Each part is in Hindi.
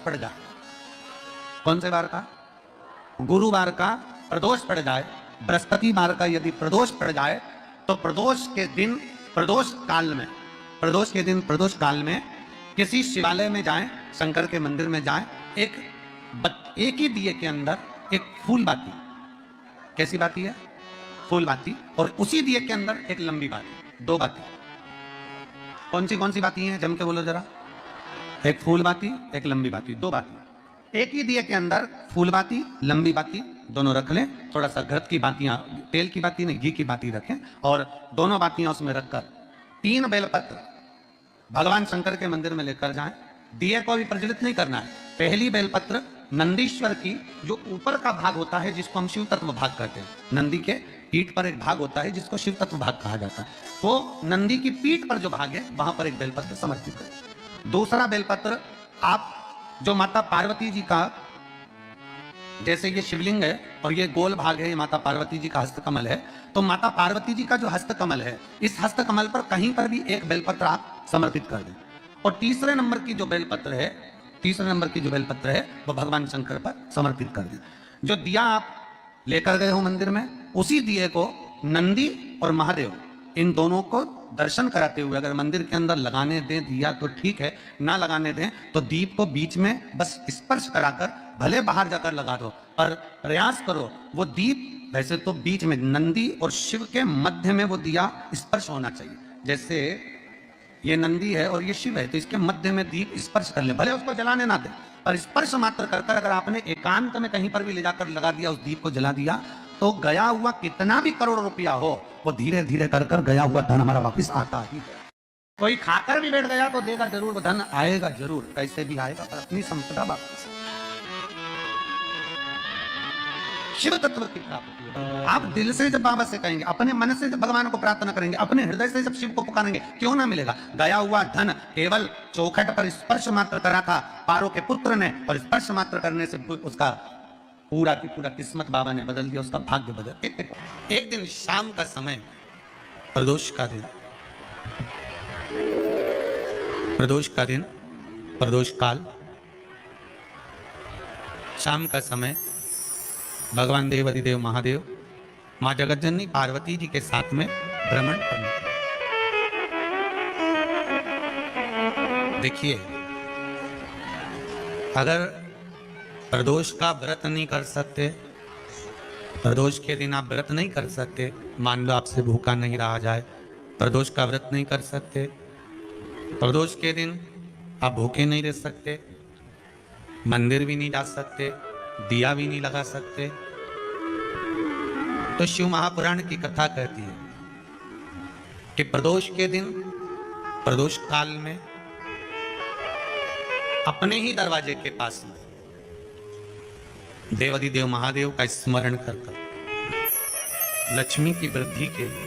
पड़ जाए, कौन से वार का? गुरुवार का प्रदोष पड़ जाए, बृहस्पतिवार का यदि प्रदोष पड़ जाए तो प्रदोष के दिन, प्रदोष काल में, प्रदोष के दिन, प्रदोष काल में किसी शिवालय में जाएं, शंकर के मंदिर में जाएं, एक ही दिए के अंदर एक फूल बाती, कैसी बाती है? फूल बाती, और उसी दिए के अंदर एक लंबी बाती, दो बाती। कौन सी बाती हैं? जम के बोलो जरा। एक फूल बाती, एक लंबी बाती, दो बाती। एक ही दिए के अंदर फूल बाती, लंबी बाती दोनों रख लें, थोड़ा सा घृत की बातियां, तेल की बाती नहीं, घी की बाती रखें, और दोनों बातियां उसमें रखकर 3 बेलपत्र भगवान शंकर के मंदिर में लेकर जाएं। दिए को भी प्रज्वलित नहीं करना है। पहली बेलपत्र नंदीश्वर की, जो ऊपर का भाग होता है जिसको हम शिव तत्व भाग कहते हैं, नंदी के पीठ पर एक भाग होता है जिसको शिव तत्व भाग कहा जाता है, तो नंदी की पीठ पर जो भाग है वहां पर एक बेलपत्र समर्पित करें। दूसरा बेलपत्र आप जो माता पार्वती जी का, जैसे ये शिवलिंग है और ये गोल भाग है, ये माता पार्वती जी का हस्तकमल है, तो माता पार्वती जी का जो हस्तकमल है, इस हस्तकमल पर कहीं पर भी एक बेलपत्र आप समर्पित कर दें। और तीसरे नंबर की जो बेलपत्र है, तीसरे नंबर की जो बेलपत्र है वो भगवान शंकर पर समर्पित कर दें। जो दिया आप लेकर गए हो मंदिर में, उसी दिए को नंदी और महादेव, इन दोनों को दर्शन कराते हुए अगर मंदिर के अंदर लगाने दें दिया तो ठीक है, ना लगाने दें तो दीप को बीच में बस स्पर्श कराकर, भले बाहर जाकर लगा दो, पर प्रयास करो वो दीप, वैसे तो बीच में नंदी और शिव के मध्य में वो दिया स्पर्श होना चाहिए। जैसे ये नंदी है और ये शिव है, तो इसके मध्य में दीप स्पर्श कर ले, भले उसको जलाने ना दे, पर स्पर्श मात्र कर अगर आपने एकांत में कहीं पर भी ले जाकर लगा दिया, उस दीप को जला दिया, तो गया हुआ कितना भी करोड़ रुपया हो, वो धीरे धीरे कर कर गया हुआ धन हमारा वापस आता ही है। कोई खाकर भी बैठ गया तो देगा जरूर, वो धन आएगा जरूर, कैसे भी आएगा, पर अपनी संपदा वापस। शिव तत्व की प्राप्ति आप दिल से जब बाबा से कहेंगे, अपने मन से जब भगवान को प्रार्थना करेंगे, अपने हृदय से जब शिव को पुकारेंगे, क्यों ना मिलेगा? गया हुआ धन केवल चौखट पर स्पर्श मात्र करा था पारो के पुत्र ने, और स्पर्श मात्र करने से उसका पूरा की पूरा किस्मत बाबा ने बदल दिया, उसका भाग्य बदल। एक दिन शाम का समय, प्रदोष का दिन, प्रदोष का दिन, प्रदोष काल, शाम का समय, भगवान देवाधिदेव महादेव मां जगतजननी पार्वती जी के साथ में भ्रमण करने। देखिए, अगर प्रदोष का व्रत नहीं कर सकते, प्रदोष के दिन आप व्रत नहीं कर सकते, मान लो आपसे भूखा नहीं रहा जाए, प्रदोष का व्रत नहीं कर सकते, प्रदोष के दिन आप भूखे नहीं रह सकते, मंदिर भी नहीं जा सकते, दिया भी नहीं लगा सकते, तो शिव महापुराण की कथा कहती है कि प्रदोष के दिन, प्रदोष काल में अपने ही दरवाजे के पास में देवाधिदेव महादेव का स्मरण कर लक्ष्मी की वृद्धि के लिए,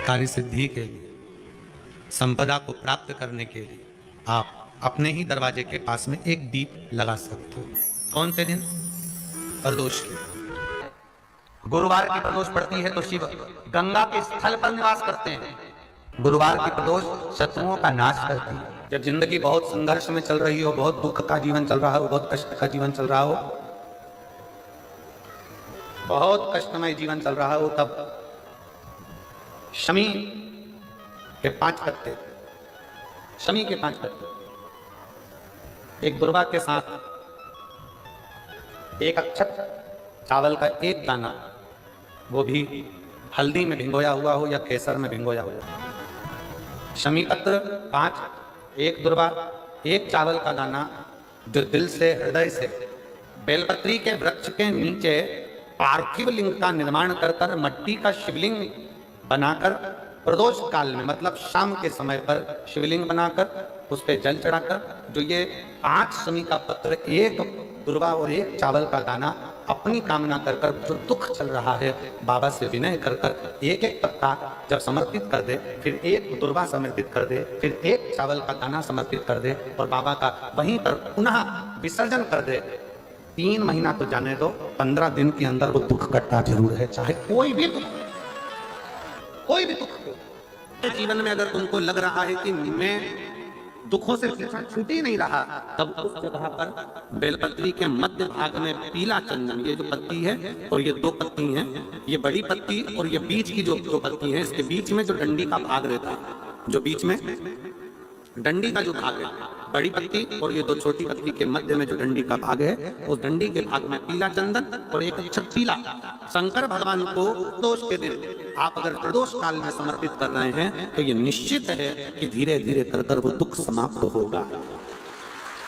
कार्य सिद्धि के लिए, संपदा को प्राप्त करने के लिए आप अपने ही दरवाजे के पास में एक दीप लगा सकते हो। कौन से दिन? प्रदोष के। गुरुवार की प्रदोष पड़ती है तो शिव गंगा के स्थल पर निवास करते हैं। गुरुवार की प्रदोष शत्रुओं का नाश करती है। जब जिंदगी बहुत संघर्ष में चल रही हो, बहुत दुख का जीवन चल रहा हो, बहुत कष्ट का जीवन चल रहा हो, बहुत कष्टमय जीवन चल रहा हो, तब शमी के 5 पत्ते, शमी के 5 पत्ते एक दुर्वा के साथ, एक अक्षत चावल का एक दाना, वो भी हल्दी में भिंगोया हुआ हो या केसर में भिंगोया हुआ, शमी पत्र 5, एक दुर्वा, एक चावल का दाना, जो दिल से, हृदय से बेलपत्री के वृक्ष के नीचे पार्थिव लिंग का निर्माण कर कर, मट्टी का शिवलिंग बनाकर, प्रदोष काल में मतलब शाम के समय पर शिवलिंग बनाकर उस पर जल चढ़ाकर, जो ये 5 शमी का पत्र, एक दुर्वा और एक चावल का दाना, अपनी कामना कर कर, जो दुख चल रहा है, बाबा से विनय कर कर एक एक पत्ता जब समर्पित कर दे, फिर एक दुर्वा समर्पित कर दे, फिर एक चावल का दाना समर्पित कर दे और बाबा का वहीं पर पुनः विसर्जन कर दे, 3 महीना तो जाने दो, 15 दिन के अंदर वो दुख कटता जरूर है, चाहे कोई भी दुख, कोई भी दुख हो। जीवन में अगर तुमको लग रहा है कि मैं दुखों से पीछा छूट ही नहीं रहा, तब उस जगह पर बेलपत्री के मध्य भाग में पीला चंदन, ये जो पत्ती है और ये दो पत्ती हैं, ये बड़ी पत्ती और ये बीच की जो पत्ती है, इसके बीच में जो डंडी का भाग रहता है, जो बीच में डंडी का जो भाग है, बड़ी पत्ती और ये दो छोटी पत्ती के मध्य में जो डंडी का भाग है, उस डंडी के भाग में पीला चंदन और एक अक्षत पीला शंकर भगवान को प्रदोष के दिन आप अगर प्रदोष काल में समर्पित कर रहे हैं तो ये निश्चित है कि धीरे धीरे कर कर वो दुख समाप्त होगा,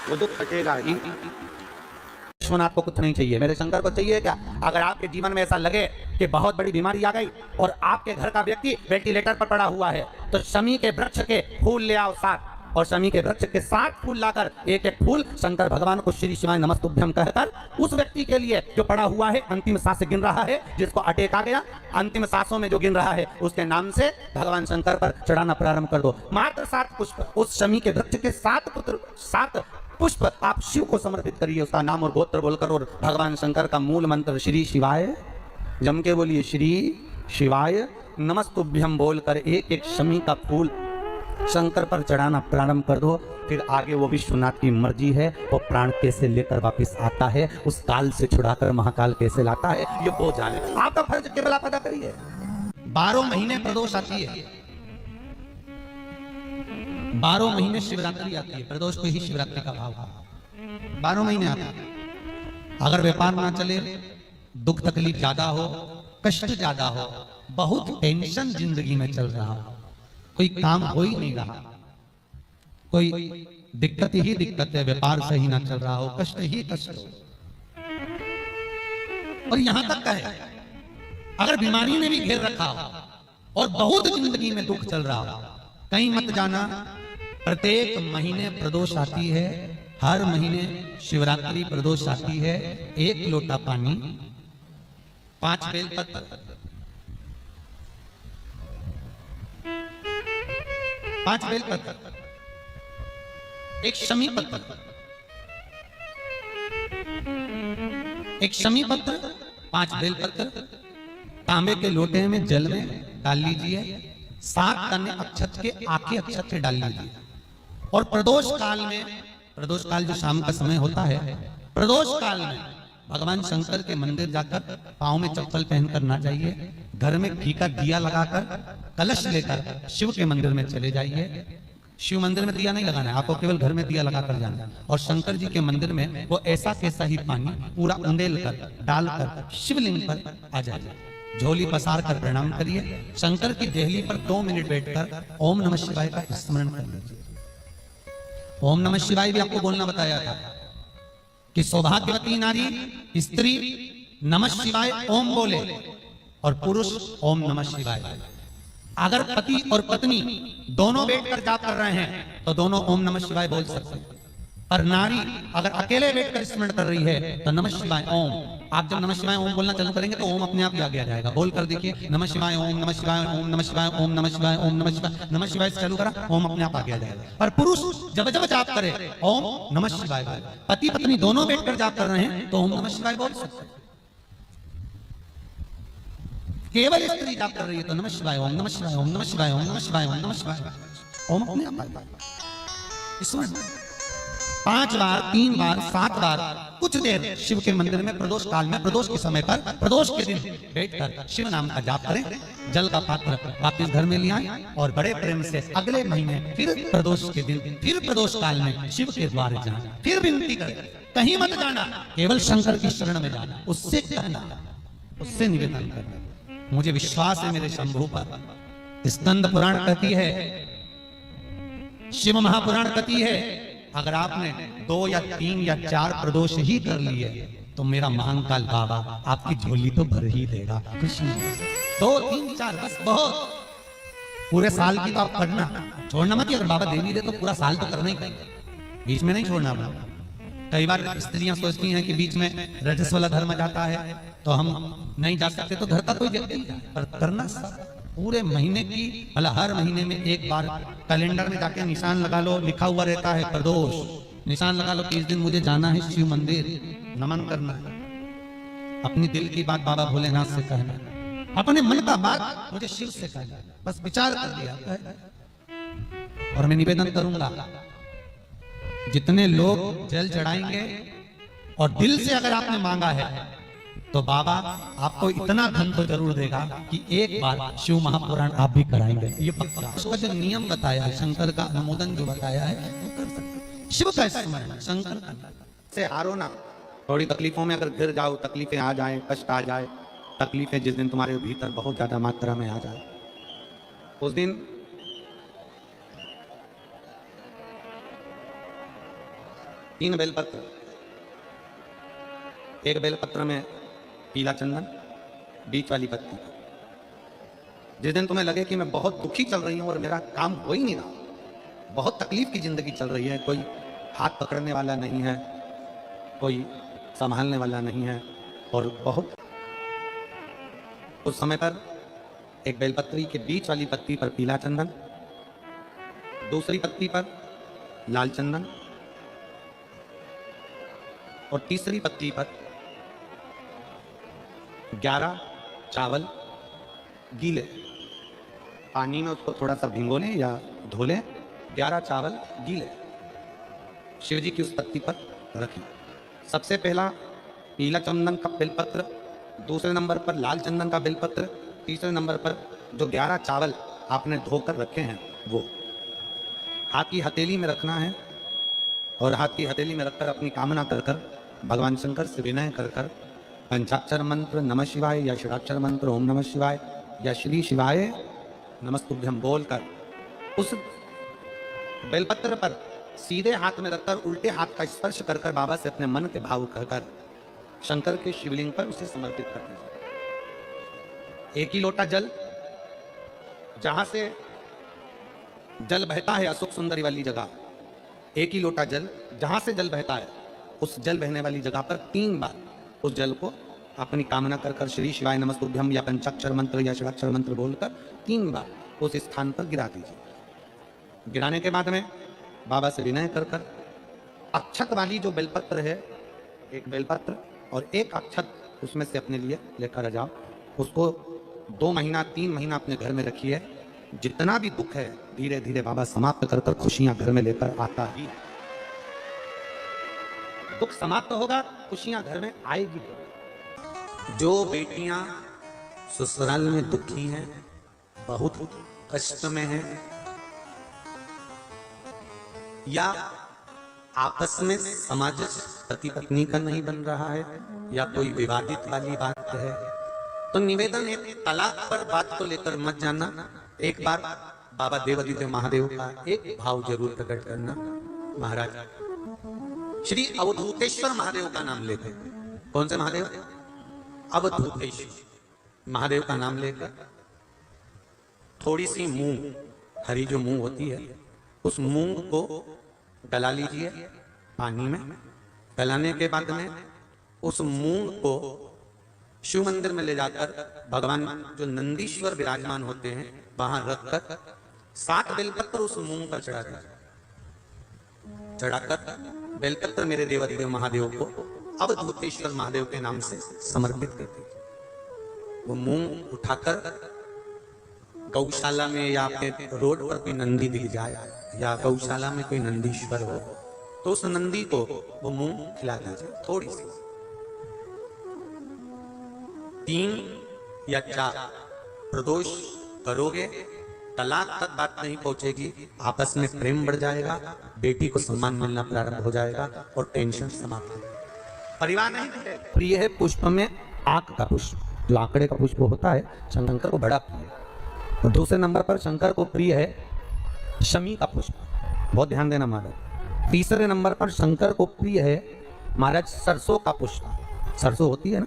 वो दुख हटेगा ही। विश्वनाथ को कुछ नहीं चाहिए, मेरे शंकर को चाहिए क्या? अगर आपके जीवन में ऐसा लगे कि बहुत बड़ी बीमारी आ गई और आपके घर का व्यक्ति वेंटिलेटर पर पड़ा हुआ है, तो शमी के वृक्ष के फूल ले आओ 7, और शमी के वृक्ष के 7 फूल लाकर एक एक फूल शंकर भगवान को श्री शिवाय नमस्तुभ्यम कहकर उस व्यक्ति के लिए जो पड़ा हुआ है, अंतिम सांस गिन रहा है, जिसको अटैक आ गया, अंतिम सांसों में जो गिन रहा है, उसके नाम से भगवान शंकर पर चढ़ाना प्रारंभ कर दो। मात्र 7 पुष्प उस शमी के वृक्ष के 7 पुष्प आप शिव को समर्पित करिए, उसका नाम और गोत्र बोलकर, और भगवान शंकर का मूल मंत्र श्री शिवाय जम के बोलिए, श्री शिवाय नमस्तुभ्यम बोलकर एक एक शमी का फूल शंकर पर चढ़ाना प्रारंभ कर दो। फिर आगे वो विश्वनाथ की मर्जी है, वो प्राण कैसे लेकर वापस आता है, उस काल से छुड़ाकर महाकाल कैसे लाता है, ये वो जाने। आपका फर्ज केवल आप अदा करिए। 12 महीने प्रदोष आती है, 12 महीने शिवरात्रि आती है, प्रदोष को ही शिवरात्रि का भाव है। 12 महीने आते हैं। अगर व्यापार ना चले, दुख तकलीफ ज्यादा हो, कष्ट ज्यादा हो, बहुत टेंशन जिंदगी में चल रहा हो, कोई काम हो ही नहीं रहा, कोई दिक्कत ही दिक्कत है, व्यापार सही ना चल रहा हो, कष्ट ही कष्ट हो, और यहां तक का है अगर बीमारी ने भी घेर रखा हो और बहुत जिंदगी में दुख चल रहा हो, कहीं मत जाना। प्रत्येक महीने प्रदोष आती है, हर महीने शिवरात्रि प्रदोष आती है। 1 लोटा पानी, 5 बेलपत्र, 5 बेलपत्र, 1 शमी पत्र, 1 शमी पत्र, 5 बेलपत्र तांबे के लोटे में जल में डाल लीजिए, 7 तने अक्षत के आके अक्षत से डाल लीजिए। और प्रदोष काल में, प्रदोष काल जो शाम का समय होता है, प्रदोष काल में भगवान शंकर के मंदिर जाकर पांव में चप्पल पहनकर ना जाइए, घर में घी का दिया लगाकर कलश लेकर शिव के मंदिर में चले जाइए। शिव मंदिर में दिया नहीं लगाना है, आपको केवल घर में दिया लगाकर जाना है। और शंकर जी के मंदिर में वो ऐसा कैसा ही पानी पूरा उंडेल कर डालकर शिवलिंग पर आ जाइए, झोली पसार कर प्रणाम करिए, शंकर की देहली पर 2 मिनट बैठकर ओम नमः शिवाय का स्मरण कर लीजिए। ओम नमः शिवाय भी आपको बोलना बताया था कि सौभाग्यवती नारी स्त्री नमः शिवाय ओम बोले और पुरुष ओम नमः शिवाय। अगर पति और पत्नी दोनों बैठकर जाप कर रहे हैं तो दोनों ओम नमः शिवाय बोल सकते हैं, और नारी अगर अकेले बैठकर स्मरण कर रही है तो नमः शिवाय ओम। आप जब नमः शिवाय ओम बोलना चालू करेंगे तो ओम अपने आप आगे आ जाएगा, बोल कर देखिए, नमः शिवाय ओम नमः शिवाय ओम नमः शिवाय ओम नमः शिवाय ओम नमः शिवाय, नमः शिवाय से चालू करा, ओम अपने आप आगे आ जाएगा। और पुरुष जब जब जाप करे ओम नमः शिवाय, पति पत्नी दोनों बैठकर जाप कर रहे हैं तो ओम नमः शिवाय बोल सकते हैं। केवल स्त्री जाप कर रही है तो नमः शिवाय ओम नमः शिवाय ओम नमः शिवाय ओम नमः शिवाय ओम नमः शिवाय, ओम अपने आप आएगा। 5 बार, 3 बार, 7 बार कुछ देर शिव के मंदिर में प्रदोष काल में, प्रदोष के समय पर, प्रदोष के दिन बैठकर शिव नाम का जाप करें। जल का पात्र वापस घर में ले आए और बड़े प्रेम से अगले महीने फिर प्रदोष के दिन, फिर प्रदोष काल में शिव के द्वारे जाना, फिर विनती करें, कहीं मत जाना, केवल शंकर की शरण में जाना, उससे कहना, उससे निवेदन करना। मुझे विश्वास है मेरे शंभू पर। स्कंद पुराण कहती है, शिव महापुराण कहती है, अगर आपने 2 या 3 या 4 प्रदोष ही कर लिए तो मेरा महाकाल बाबा आपकी झोली तो भर ही देगा। 2, 3, 4 बस बहुत, पूरे साल की तो आप करना, छोड़ना मत। अगर बाबा दे नहीं दे तो पूरा साल तो करना ही करना, बीच में नहीं छोड़ना। कई बार स्त्रियां सोचती हैं कि बीच में रजस वाला धर्म जाता है तो हम नहीं जा सकते, तो घर का कोई व्यक्ति पर करना पूरे महीने की, मतलब हर महीने में एक बार कैलेंडर में जाके निशान लगा लो, लिखा हुआ रहता है प्रदोष, निशान लगा लो कि इस दिन मुझे जाना है शिव मंदिर, नमन करना है, अपनी दिल की बात बाबा भोलेनाथ से कहना, अपने मन का बात मुझे शिव से कहना, बस विचार कर लिया। और मैं निवेदन करूंगा जितने लोग जल चढ़ाएंगे और दिल से अगर आपने मांगा है तो बाबा आपको इतना धन तो जरूर देगा कि एक बार शिव महापुराण आप भी कराएंगे, ये पक्का। उसका जो नियम बताया है, शंकर का अनुमोदन जो बताया है, वो कर सकते। शिव का स्मरण, शंकर का से हारो ना। थोड़ी तकलीफों में अगर गिर जाओ, तकलीफें आ जाए, कष्ट आ जाए, तकलीफें जिस दिन तुम्हारे भीतर बहुत ज्यादा मात्रा में आ जाए, उस दिन तीन बेलपत्र, एक बेलपत्र में पीला चंदन, बीच वाली पत्ती। जिस दिन तुम्हें लगे कि मैं बहुत दुखी चल रही हूं और मेरा काम हो ही नहीं रहा, बहुत तकलीफ की जिंदगी चल रही है, कोई हाथ पकड़ने वाला नहीं है, कोई संभालने वाला नहीं है, और बहुत, उस समय पर एक बेलपत्री के बीच वाली पत्ती पर पीला चंदन, दूसरी पत्ती पर लाल चंदन और तीसरी पत्ती पर 11 चावल गीले, पानी में उसको थोड़ा सा भिगो लें या धो लें, 11 चावल गीले शिव जी की उस पत्ती पर रखें। सबसे पहला पीला चंदन का बेलपत्र, दूसरे नंबर पर लाल चंदन का बेलपत्र, तीसरे नंबर पर जो 11 चावल आपने धोकर रखे हैं वो हाथ की हथेली में रखना है, और हाथ की हथेली में रखकर अपनी कामना कर कर भगवान शंकर से विनय कर कर पंचाक्षर मंत्र नमः शिवाय या षडाक्षर मंत्र ओम नमः शिवाय या श्री शिवाय नमस्तुभ्यम बोलकर उस बेलपत्र पर सीधे हाथ में रखकर उल्टे हाथ का स्पर्श कर कर बाबा से अपने मन के भाव कहकर शंकर के शिवलिंग पर उसे समर्पित कर दीजिए। एक ही लोटा जल, जहां से जल बहता है अशोक सुंदरी वाली जगह, एक ही लोटा जल, जहां से जल बहता है उस जल बहने वाली जगह पर 3 बार उस जल को अपनी कामना कर कर श्री शिवाय नमस्तुभ्यम या पंचाक्षर मंत्र या षडाक्षर मंत्र बोलकर 3 बार उस स्थान पर गिरा दीजिए। गिराने के बाद में बाबा से विनय कर कर अक्षत वाली जो बेलपत्र है, एक बेलपत्र और एक अक्षत उसमें से अपने लिए लेकर जाओ, उसको 2 महीना 3 महीना अपने घर में रखिए। जितना भी दुख है धीरे धीरे बाबा समाप्त कर कर खुशियां घर में लेकर आता ही। दुख समाप्त होगा, खुशियां घर में आएगी। जो बेटियां ससुराल में दुखी हैं, बहुत कष्ट में हैं, या आपस में समाज पति पत्नी का नहीं बन रहा है, या कोई विवादित वाली बात है, तो निवेदन है तलाक पर बात को लेकर मत जाना। एक बार बाबा देवादिदेव महादेव का एक भाव जरूर प्रकट करना। महाराज श्री अवधूतेश्वर महादेव का नाम लेकर, कौन से महादेव? अवधूतेश्वर महादेव का नाम लेकर थोड़ी सी मूंग, हरी जो मूंग होती है, उस मूंग को गला लीजिए पानी में। गलाने के बाद में उस मूंग को शिव मंदिर में ले जाकर भगवान जो नंदीश्वर विराजमान होते हैं वहां रखकर 7 बेलपत्र उस मूंग पर चढ़ा दीजिए। चढ़ाकर बेलपत्र मेरे देवादिदेव महादेव को अवधूतेश्वर महादेव के नाम से समर्पित कर दीजिए। वो मूंग उठाकर गौशाला में या आपके रोड पर कोई नंदी दिख जाए या गौशाला में कोई नंदीश्वर हो तो उस नंदी को वो मूंग खिला दीजिए थोड़ी सी। 3 या 4 प्रदोष करोगे, तलाक तक बात नहीं पहुंचेगी, आपस में प्रेम बढ़ जाएगा, बेटी को सम्मान मिलना प्रारंभ हो जाएगा और टेंशन समाप्त हो जाएगा। परिवार नहीं प्रिय है पुष्प में आक का पुष्प, जो आंकड़े का पुष्प होता है, शंकर को बड़ा प्रिय है। और दूसरे नंबर पर शंकर को प्रिय है शमी का पुष्प, बहुत ध्यान देना महाराज। तीसरे नंबर पर शंकर को प्रिय है महाराज सरसों का पुष्प। सरसों होती है ना,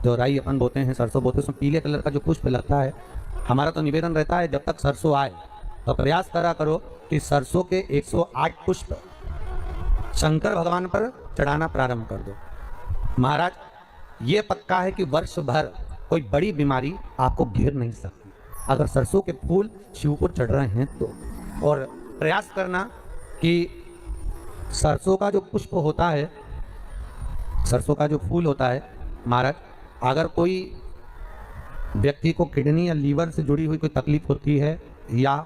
जो राई अपन बोते हैं, सरसों बोते हैं, उसमें पीले कलर का जो पुष्प लगता है। हमारा तो निवेदन रहता है जब तक सरसों आए तो प्रयास करा करो कि सरसों के 108 पुष्प शंकर भगवान पर चढ़ाना प्रारंभ कर दो। महाराज ये पक्का है कि वर्ष भर कोई बड़ी बीमारी आपको घेर नहीं सकती अगर सरसों के फूल शिव को चढ़ रहे हैं तो। और प्रयास करना कि सरसों का जो पुष्प होता है, सरसों का जो फूल होता है महाराज, अगर कोई व्यक्ति को किडनी या लीवर से जुड़ी हुई कोई तकलीफ होती है या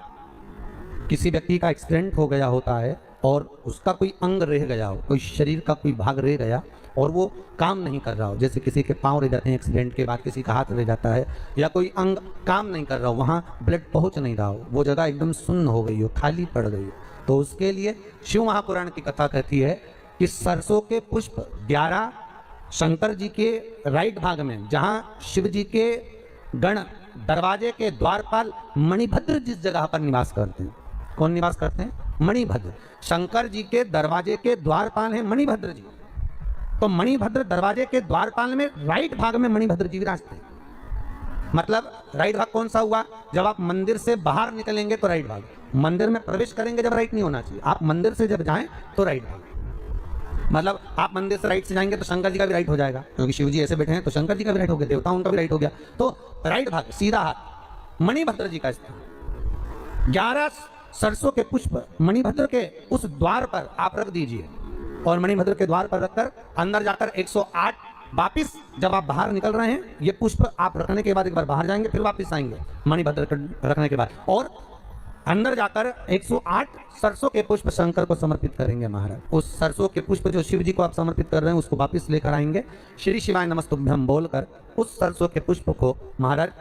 किसी व्यक्ति का एक्सीडेंट हो गया होता है और उसका कोई अंग रह गया हो, कोई शरीर का कोई भाग रह गया और वो काम नहीं कर रहा हो, जैसे किसी के पाँव रह जाते हैं एक्सीडेंट के बाद, किसी का हाथ रह जाता है, या कोई अंग काम नहीं कर रहा हो, वहाँ ब्लड पहुँच नहीं रहा हो, वो जगह एकदम सुन्न हो गई हो, खाली पड़ गई हो, तो उसके लिए शिव महापुराण की कथा कहती है कि सरसों के पुष्प 11 शंकर जी के राइट भाग में, जहाँ शिव जी के गण दरवाजे के द्वारपाल मणिभद्र जिस जगह पर निवास करते हैं, कौन निवास करते हैं? मणिभद्र। शंकर जी के दरवाजे के द्वारपाल हैं मणिभद्र जी, तो मणिभद्र दरवाजे के द्वारपाल में राइट भाग में मणिभद्र जी विराजते हैं। मतलब राइट भाग कौन सा हुआ? जब आप मंदिर से बाहर निकलेंगे तो राइट भाग, मंदिर में प्रवेश करेंगे जब राइट नहीं होना चाहिए, आप मंदिर से जब जाएं तो राइट भाग। मतलब आप मंदिर से राइट से जाएंगे तो शंकर जी का भी राइट हो जाएगा, क्योंकि शिव जी ऐसे बैठे हैं तो शंकर जी का भी राइट हो गया, देवता उनका भी राइट हो गया, तो राइट भाग सीधा हाथ मणिभद्र जी का स्थान। 11 सरसों के पुष्प मणिभद्र के उस द्वार पर आप रख दीजिए, और मणिभद्र के द्वार पर रखकर अंदर जाकर 108 वापिस जब आप बाहर निकल रहे हैं, ये पुष्प आप रखने के बाद एक बार बाहर जाएंगे, फिर वापस आएंगे मणिभद्र रखने के बाद, और अंदर जाकर 108 सरसों के पुष्प शंकर को समर्पित करेंगे महाराज। उस सरसों के पुष्प जो शिव जी को आप समर्पित कर रहे हैं उसको वापस लेकर आएंगे, श्री शिवाय नमस्तुभ्यम बोलकर उस सरसों के पुष्प को महाराज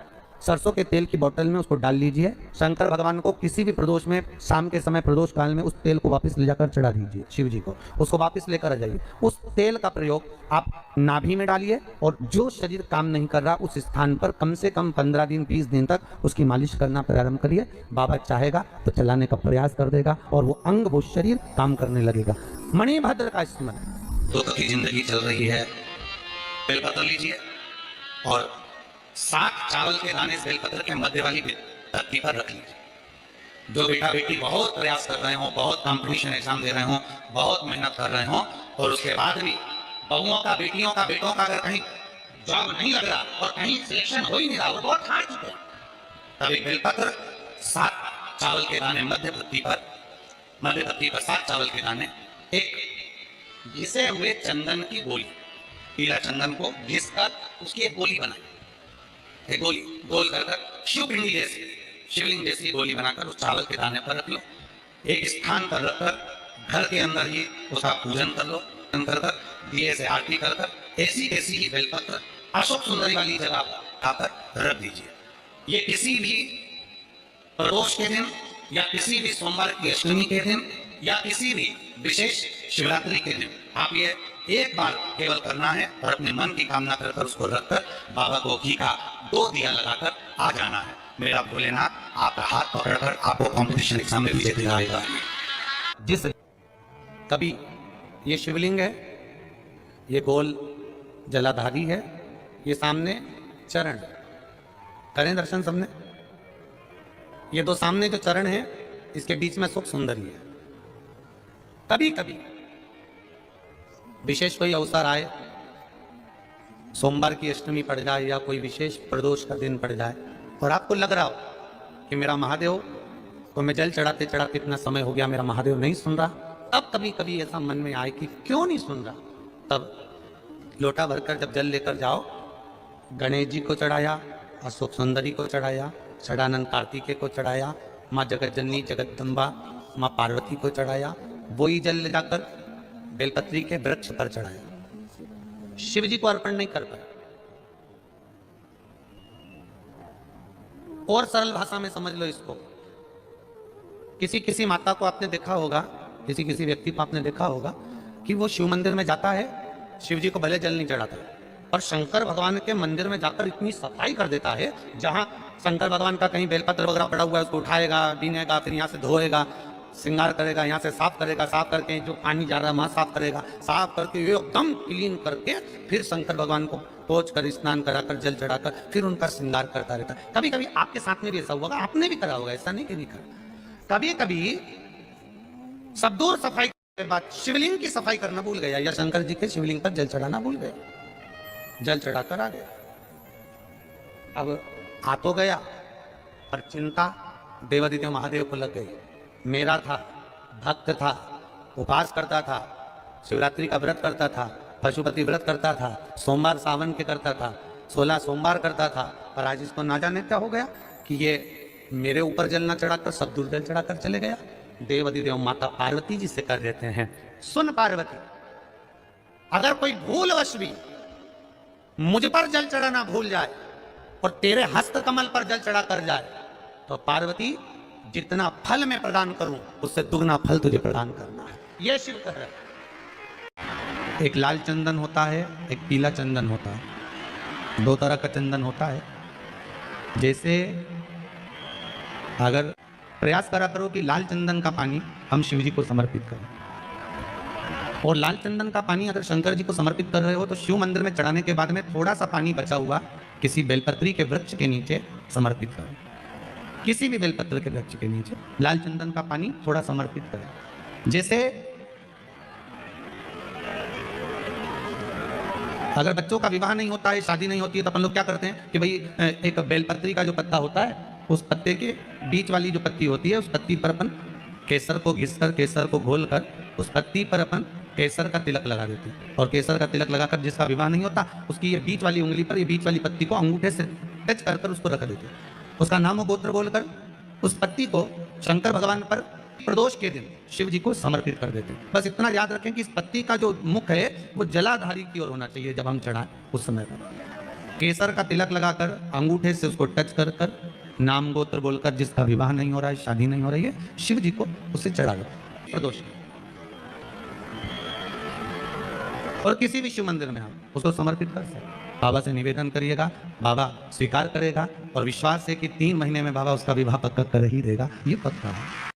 सरसों के तेल की बोतल में उसको डाल लीजिए। शंकर भगवान को किसी भी प्रदोष में, शाम के समय प्रदोष काल में उस तेल को वापस ले जाकर चढ़ा दीजिए शिव जी को, उसको वापस लेकर आ जाइए। उस तेल का प्रयोग आप नाभि में डालिए, और जो शरीर काम नहीं कर रहा उस स्थान पर कम से कम 15 दिन 20 दिन तक उसकी मालिश करना प्रारंभ करिए। बाबा चाहेगा तो चलाने का प्रयास कर देगा और वो अंग, वो शरीर काम करने लगेगा। मणिभद्र का स्मरण। दुख की जिंदगी चल रही है, बेलपत्र लीजिए और 7 चावल के दाने बेलपत्र के मध्य वाली धरती पर रख लीजिए। जो बेटा बेटी बहुत प्रयास कर रहे हो, बहुत कंपटीशन एग्जाम दे रहे हो, बहुत मेहनत कर रहे हो, और उसके बाद भी बहुओं का, बेटियों का, बेटों का अगर कहीं जॉब नहीं लग रहा और कहीं सिलेक्शन हो ही नहीं रहा, वो बहुत हार चुके हैं, तब एक बेलपत्र 7 चावल के दाने मध्य धरती पर 7 चावल के दाने, एक घिसे हुए चंदन की गोली, पीला चंदन को घिस कर उसकी एक गोली बनाई, एक गोली गोल कर शिवपिंडी जैसी, शिवलिंग जैसी गोली बनाकर उस चावल के दाने पर रख लो। एक स्थान पर रखकर घर के अंदर ही उसका पूजन कर लो, कर दिए से आरती कर ऐसी ही बेलपत्र अशोक सुंदरी वाली जगह पर रख दीजिए। ये किसी भी प्रदोष के दिन या किसी भी सोमवार की अष्टमी के दिन या किसी भी विशेष शिवरात्रि के दिन आप ये एक बार केवल करना है, और अपने मन की कामना कर उसको रखकर बाबा को घी का 2 दिया लगाकर आ जाना है। मेरा भोलेनाथ आपका हाथ पकड़कर आपको कंपटीशन एग्जाम में विजय दिलाएगा। जिस कभी ये शिवलिंग है, ये गोल जलाधारी है, ये सामने चरण, करें दर्शन सबने। ये 2 सामने जो चरण है, इसके बीच में सुख सुंदरी है। कभी कभी विशेष कोई अवसर आए, सोमवार की अष्टमी पड़ जाए या कोई विशेष प्रदोष का दिन पड़ जाए, और आपको लग रहा हो कि मेरा महादेव को मैं जल चढ़ाते चढ़ाते इतना समय हो गया, मेरा महादेव नहीं सुन रहा, तब कभी कभी ऐसा मन में आए कि क्यों नहीं सुन रहा, तब लोटा भरकर जब जल लेकर जाओ, गणेश जी को चढ़ाया, अशोक सुंदरी को चढ़ाया, षडानंद कार्तिकेय को चढ़ाया, माँ जगत जननी जगदम्बा माँ पार्वती को चढ़ाया, वही जल ले जाकर बेलपत्री के वृक्ष पर चढ़ाया, शिव जी को अर्पण नहीं कर पाए। और सरल भाषा में समझ लो इसको, किसी माता को आपने देखा होगा, किसी व्यक्ति को आपने देखा होगा कि वो शिव मंदिर में जाता है, शिव जी को भले जल नहीं चढ़ाता, और शंकर भगवान के मंदिर में जाकर इतनी सफाई कर देता है, जहां शंकर भगवान का कहीं बेलपत्र वगैरह पड़ा हुआ है उसको उठाएगा, बीनेगा, फिर यहाँ से धोएगा, श्रृंगार करेगा, यहाँ से साफ करेगा, साफ करके जो पानी जा रहा है वहाँ साफ करेगा, साफ करके एकदम क्लीन करके फिर शंकर भगवान को पोंछ कर, स्नान कराकर, जल चढ़ाकर फिर उनका श्रृंगार करता रहता है। कभी कभी आपके साथ में भी ऐसा होगा, आपने भी करा होगा, ऐसा नहीं कि नहीं करा। कभी कभी सब दूर सफाई के बाद शिवलिंग की सफाई करना भूल गया, या शंकर जी के शिवलिंग पर जल चढ़ाना भूल गया, जल चढ़ाकर आ गया। अब आ तो गया, पर चिंता देवादित्य महादेव को लग गई। मेरा था, भक्त था, उपवास करता था, शिवरात्रि का व्रत करता था, पशुपति व्रत करता था, सोमवार सावन के करता था, 16 सोमवार करता था, पर आज इसको ना जाने क्या हो गया कि ये मेरे ऊपर जल ना चढ़ाकर सब दूर जल चढ़ाकर चले गया। देवाधिदेव माता पार्वती जी से कर देते हैं, सुन पार्वती, अगर कोई भूलवश भी मुझ पर जल चढ़ाना भूल जाए और तेरे हस्त कमल पर जल चढ़ा कर जाए, तो पार्वती जितना फल मैं प्रदान करूं उससे दुगना फल तुझे प्रदान करना है। यह शिव कर रहे हैं। एक लाल चंदन होता है, एक पीला चंदन होता है, दो तरह का चंदन होता है। जैसे अगर प्रयास करा करो कि लाल चंदन का पानी हम शिव जी को समर्पित करें, और लाल चंदन का पानी अगर शंकर जी को समर्पित कर रहे हो तो शिव मंदिर में चढ़ाने के बाद में थोड़ा सा पानी बचा हुआ किसी बेलपत्री के वृक्ष के नीचे समर्पित करो। किसी भी बेलपत्र के वृक्ष के नीचे लाल चंदन का पानी थोड़ा समर्पित करें। जैसे अगर बच्चों का विवाह नहीं होता है, शादी नहीं होती है, तो अपन लोग क्या करते हैं कि भाई एक बेलपत्री का जो पत्ता होता है, उस पत्ते के बीच वाली जो पत्ती होती है, उस पत्ती पर अपन केसर को घिसकर, केसर को घोलकर उस पत्ती पर अपन केसर का तिलक लगा देते हैं। और केसर का तिलक लगाकर जिसका विवाह नहीं होता, उसकी ये बीच वाली उंगली पर ये बीच वाली पत्ती को अंगूठे से टच कर उसको रख देते हैं। उसका नाम और गोत्र बोलकर उस पत्ती को शंकर भगवान पर प्रदोष के दिन शिव जी को समर्पित कर देते हैं। बस इतना याद रखें कि इस पत्ती का जो मुख है वो जलाधारी की ओर होना चाहिए। जब हम चढ़ाएं उस समय पर केसर का तिलक लगाकर अंगूठे से उसको टच कर कर नाम गोत्र बोलकर, जिसका विवाह नहीं हो रहा है, शादी नहीं हो रही है, शिव जी को उसे चढ़ा दो प्रदोष। और किसी भी शिव मंदिर में हम उसको समर्पित कर सकते, बाबा से निवेदन करिएगा, बाबा स्वीकार करेगा, और विश्वास है कि 3 महीने में बाबा उसका विवाह पक्का कर ही देगा। ये पक्का है।